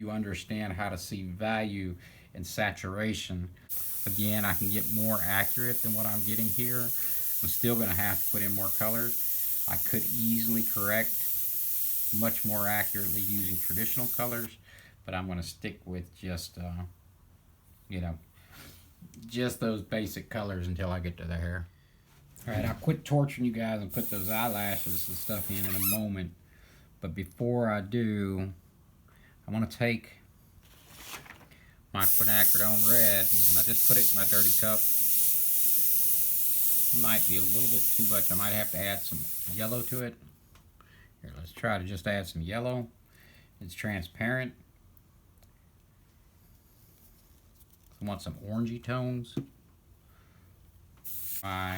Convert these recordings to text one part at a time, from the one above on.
You understand how to see value in saturation. Again, I can get more accurate than what I'm getting here. I'm still going to have to put in more colors. I could easily correct much more accurately using traditional colors, but I'm going to stick with just, you know, just those basic colors until I get to the hair. All right, I'll quit torturing you guys and put those eyelashes and stuff in a moment. But before I do, I want to take my quinacridone red and I just put it in my dirty cup. Might be a little bit too much. I might have to add some yellow to it. Here, let's try to just add some yellow. It's transparent. I want some orangey tones. My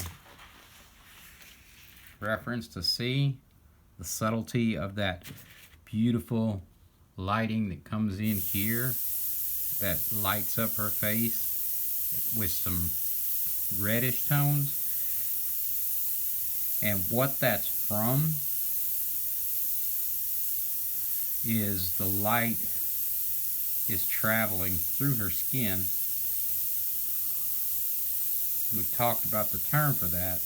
reference to see the subtlety of that beautiful lighting that comes in here that lights up her face with some reddish tones. And what that's from is the light is traveling through her skin. We've talked about the term for that.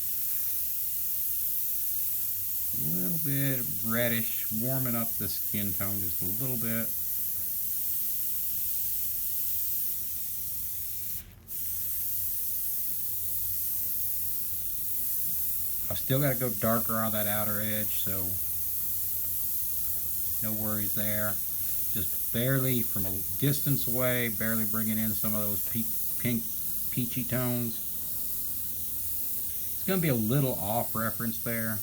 A little bit reddish, warming up the skin tone just a little bit. I've still got to go darker on that outer edge, so no worries there. Just barely from a distance away, barely bringing in some of those pink, peachy tones. It's going to be a little off reference there.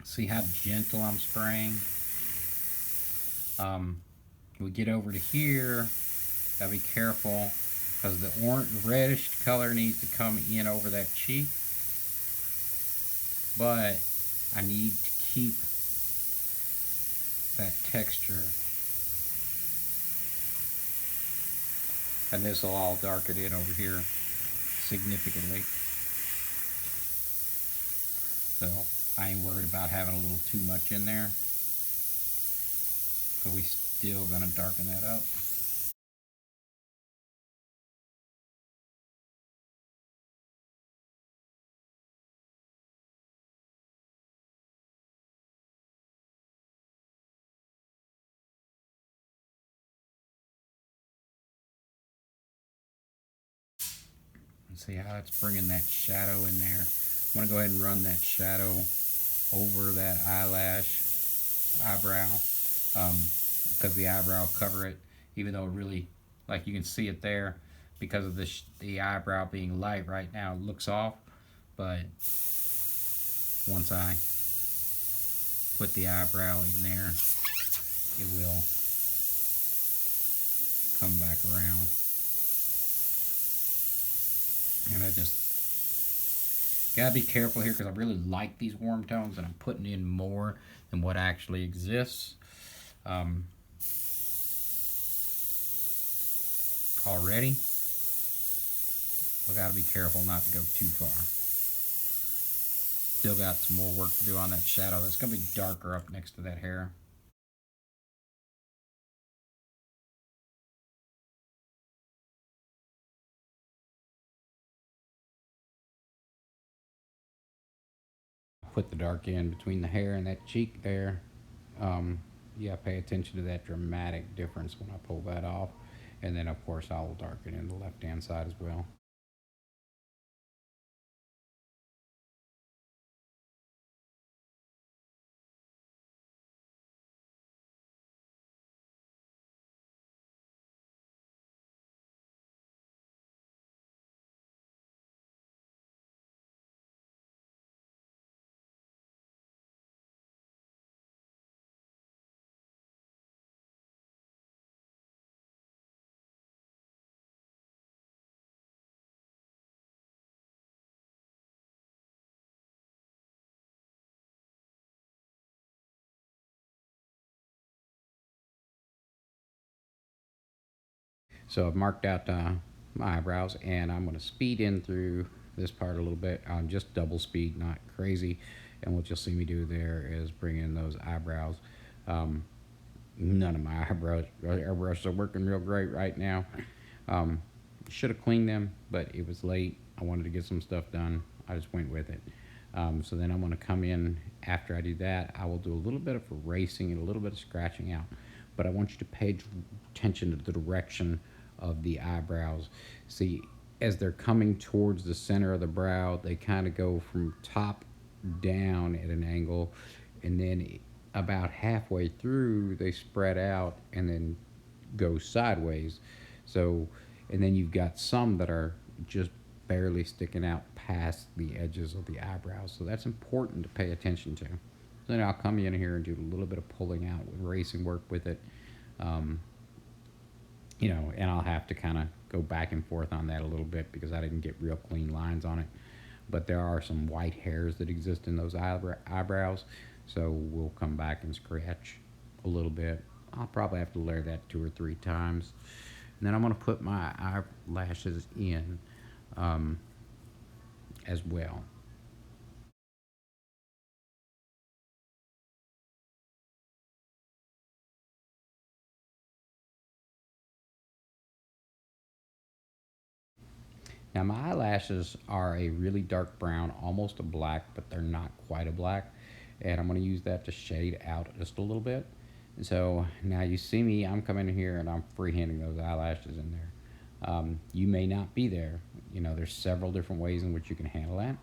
See how gentle I'm spraying. We get over to here, gotta be careful because the orange reddish color needs to come in over that cheek, but I need to keep that texture, and this will all darken in over here significantly. So I ain't worried about having a little too much in there, but we still gonna darken that up. And see how it's bringing that shadow in there. I'm gonna go ahead and run that shadow over that eyebrow, because the eyebrow will cover it, even though it really, like you can see it there, because of the eyebrow being light right now, it looks off, but once I put the eyebrow in there, it will come back around. And I just gotta be careful here because I really like these warm tones and I'm putting in more than what actually exists already. So I gotta be careful not to go too far. Still got some more work to do on that shadow. That's gonna be darker up next to that hair. Put the dark in between the hair and that cheek there. Yeah, pay attention to that dramatic difference when I pull that off. And then of course I will darken in the left hand side as well. So I've marked out my eyebrows, and I'm going to speed in through this part a little bit on just double speed, not crazy. And what you'll see me do there is bring in those eyebrows. Um, None of my airbrushes are working real great right now. Um, should have cleaned them, but it was late. I wanted to get some stuff done. I just went with it. So then I'm going to come in after I do that. I will do a little bit of erasing and a little bit of scratching out. But I want you to pay attention to the direction of the eyebrows. See, as they're coming towards the center of the brow, they kind of go from top down at an angle, and then about halfway through, they spread out and then go sideways. So, and then you've got some that are just barely sticking out past the edges of the eyebrows. So that's important to pay attention to. Then I'll come in here and do a little bit of pulling out, erasing work with it. Um, and I'll have to kind of go back and forth on that a little bit because I didn't get real clean lines on it. But there are some white hairs that exist in those eyebrows, so we'll come back and scratch a little bit. I'll probably have to layer that 2 or 3 times. And then I'm going to put my eyelashes in as well. Now my eyelashes are a really dark brown, almost a black, but they're not quite a black. And I'm going to use that to shade out just a little bit. And so now you see me, I'm coming in here and I'm freehanding those eyelashes in there. You may not be there. There's several different ways in which you can handle that.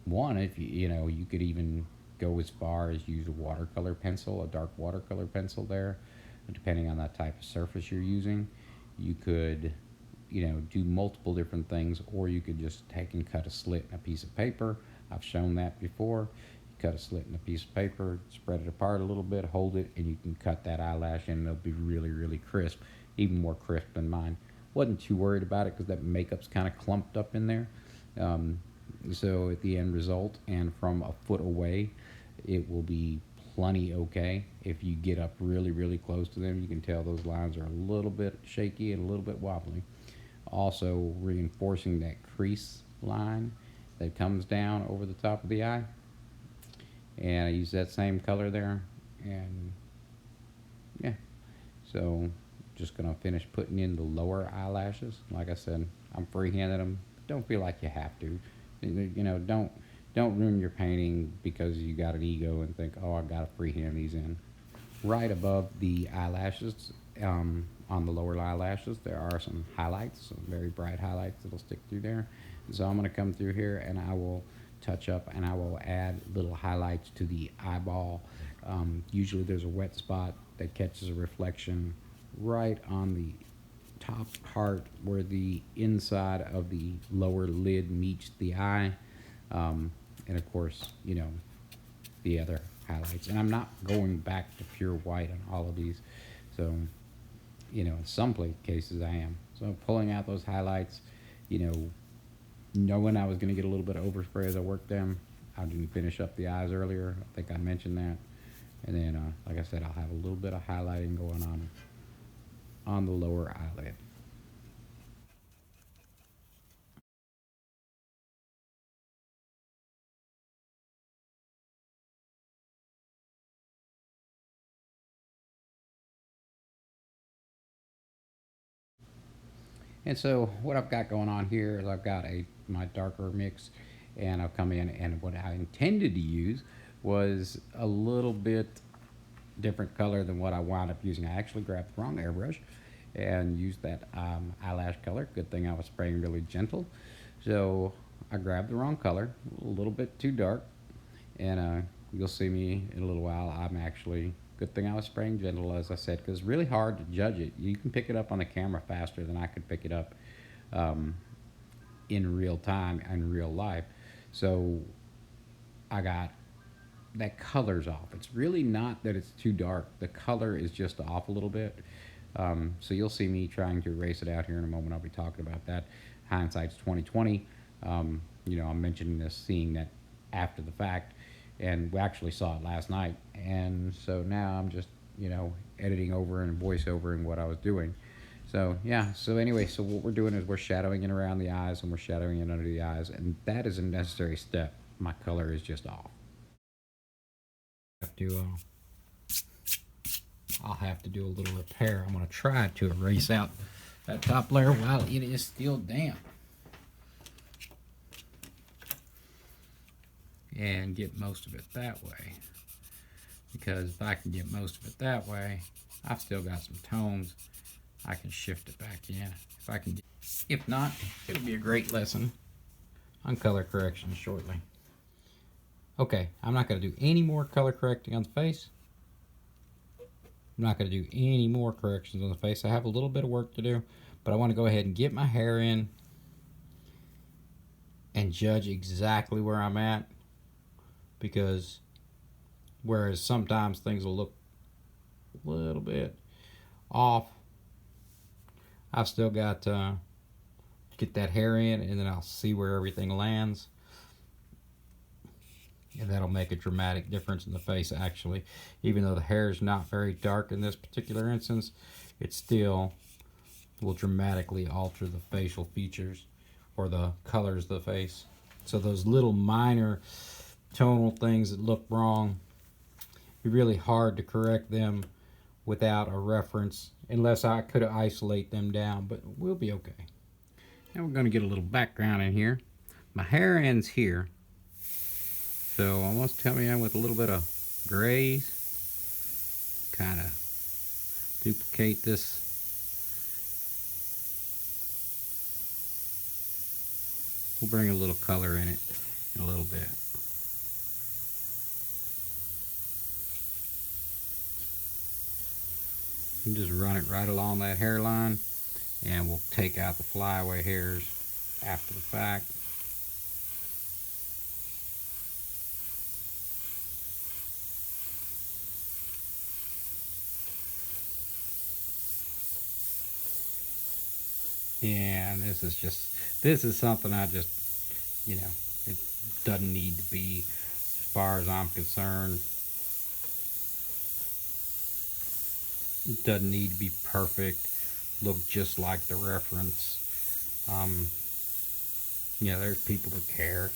One, if you could even go as far as use a watercolor pencil, a dark watercolor pencil there, depending on that type of surface you're using. You could do multiple different things, or you could just take and cut a slit in a piece of paper. I've shown that before. You cut a slit in a piece of paper, spread it apart a little bit, hold it, and you can cut that eyelash in, and it'll be really, really crisp, even more crisp than mine. Wasn't too worried about it because that makeup's kind of clumped up in there. So at the end result, and from a foot away, it will be plenty okay. If you get up really, really close to them, you can tell those lines are a little bit shaky and a little bit wobbly. Also reinforcing that crease line that comes down over the top of the eye. And I use that same color there. And yeah, so just gonna finish putting in the lower eyelashes. Like I said, I'm freehanding them. Don't feel like you have to. Don't ruin your painting because you got an ego and think, oh, I gotta freehand these in. Right above the eyelashes, on the lower eyelashes, there are some highlights, some very bright highlights that'll stick through there. And so I'm going to come through here and I will touch up and I will add little highlights to the eyeball. Usually there's a wet spot that catches a reflection right on the top part where the inside of the lower lid meets the eye. And of course, the other highlights. And I'm not going back to pure white on all of these. So, in some cases I am. So pulling out those highlights, knowing I was going to get a little bit of overspray as I worked them. I didn't finish up the eyes earlier. I think I mentioned that. And then, like I said, I'll have a little bit of highlighting going on the lower eyelid. And so what I've got going on here is I've got my darker mix, and I've come in, and what I intended to use was a little bit different color than what I wound up using. I actually grabbed the wrong airbrush and used that eyelash color. Good thing I was spraying really gentle. So I grabbed the wrong color, a little bit too dark, and you'll see me in a little while. I'm actually, good thing I was spraying gentle, as I said, because it's really hard to judge it. You can pick it up on the camera faster than I could pick it up in real time and real life. So I got that color's off. It's really not that it's too dark. The color is just off a little bit. So you'll see me trying to erase it out here in a moment. I'll be talking about that. Hindsight's 2020. I'm mentioning this, seeing that after the fact, and we actually saw it last night. And so now I'm just, editing over and voice overing what I was doing. So yeah, so anyway, so what we're doing is we're shadowing it around the eyes and we're shadowing it under the eyes, and that is a necessary step. My color is just off. Have to, I'll have to do a little repair. I'm going to try to erase out that top layer while it is still damp. And get most of it that way. Because if I can get most of it that way, I've still got some tones. I can shift it back in. If I can get, if not, it'll be a great lesson on color correction shortly. Okay, I'm not going to do any more color correcting on the face. I'm not going to do any more corrections on the face. I have a little bit of work to do, but I want to go ahead and get my hair in and judge exactly where I'm at, because whereas sometimes things will look a little bit off, I've still got to get that hair in, and then I'll see where everything lands, and that'll make a dramatic difference in the face. Actually, even though the hair is not very dark in this particular instance, it still will dramatically alter the facial features or the colors of the face. So those little minor tonal things that look wrong, it'd be really hard to correct them without a reference, unless I could isolate them down, but we'll be okay. Now we're going to get a little background in here. My hair ends here, so almost tell me I'm with a little bit of grays. Kind of duplicate this. We'll bring a little color in it in a little bit. And just run it right along that hairline, and we'll take out the flyaway hairs after the fact. And this is something I just, it doesn't need to be, as far as I'm concerned, it doesn't need to be perfect, look just like the reference. There's people that care,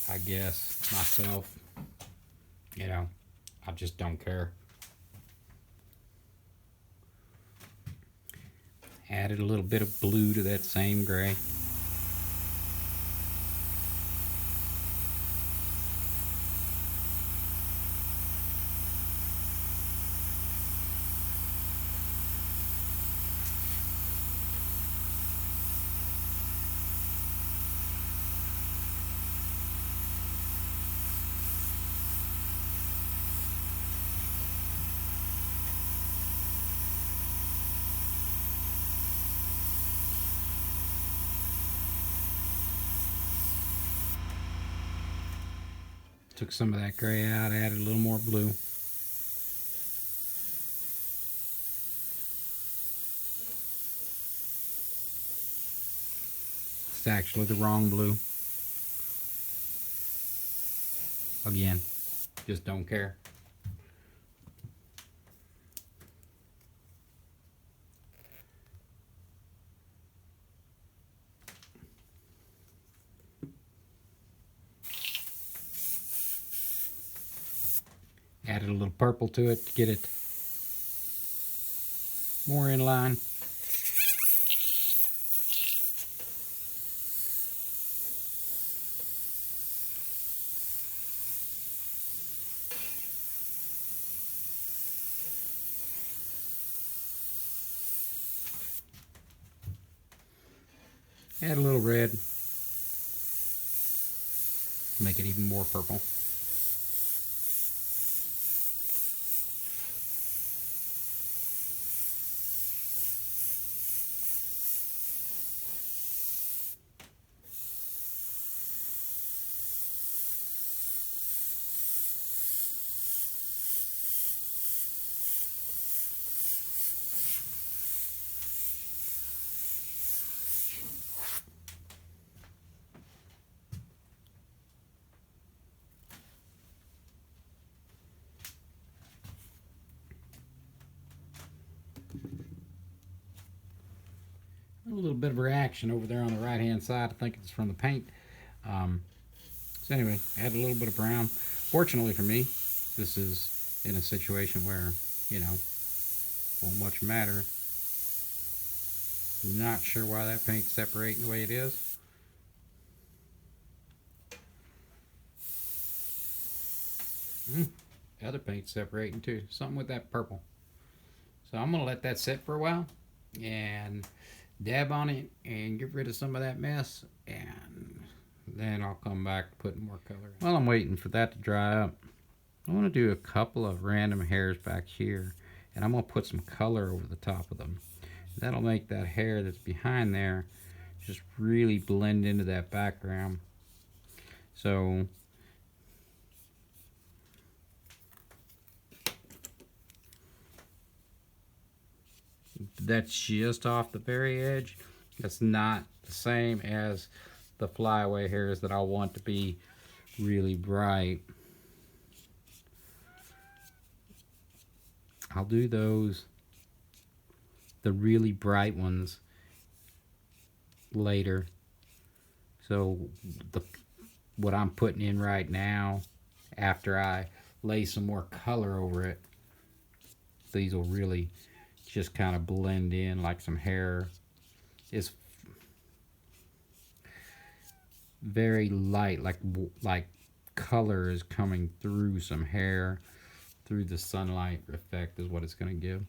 I guess. Myself, I just don't care. Added a little bit of blue to that same gray. Took some of that gray out, added a little more blue. It's actually the wrong blue. Again, just don't care. Added a little purple to it to get it more in line. Add a little red, make it even more purple. A little bit of reaction over there on the right hand side. I think it's from the paint. So anyway, add a little bit of brown. Fortunately for me, this is in a situation where, you know, won't much matter. Not sure why that paint's separating the way it is. The other paint's separating too. Something with that purple. So I'm going to let that sit for a while and dab on it and get rid of some of that mess, and then I'll come back putting more color in. While I'm waiting for that to dry up, I want to do a couple of random hairs back here, and I'm going to put some color over the top of them. That'll make that hair that's behind there just really blend into that background. So that's just off the very edge. That's not the same as the flyaway hairs that I want to be really bright. I'll do those, the really bright ones, later. So what I'm putting in right now, after I lay some more color over it, these will really just kind of blend in like some hair. It's very light, like color is coming through some hair, through the sunlight effect is what it's going to give.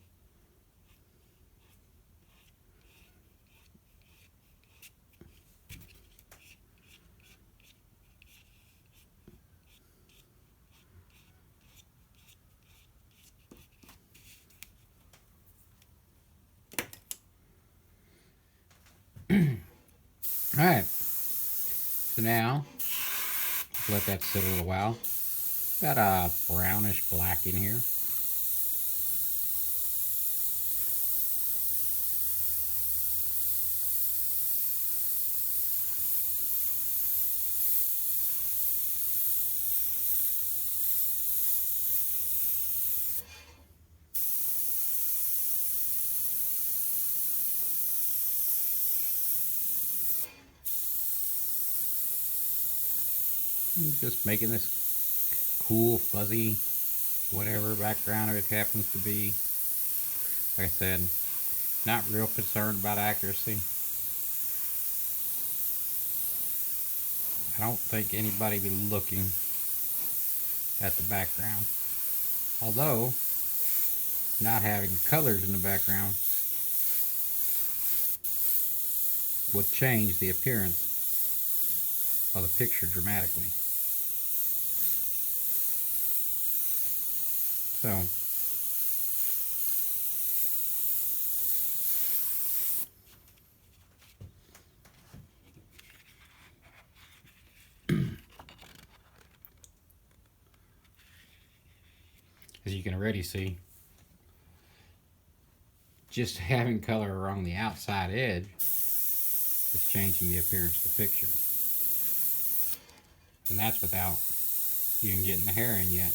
All right, so now let that sit a little while. Got a brownish black in here. Just making this cool, fuzzy, whatever background it happens to be. Like I said, not real concerned about accuracy. I don't think anybody be looking at the background. Although, not having colors in the background would change the appearance of the picture dramatically. So, as you can already see, just having color around the outside edge is changing the appearance of the picture. And that's without even getting the hair in yet.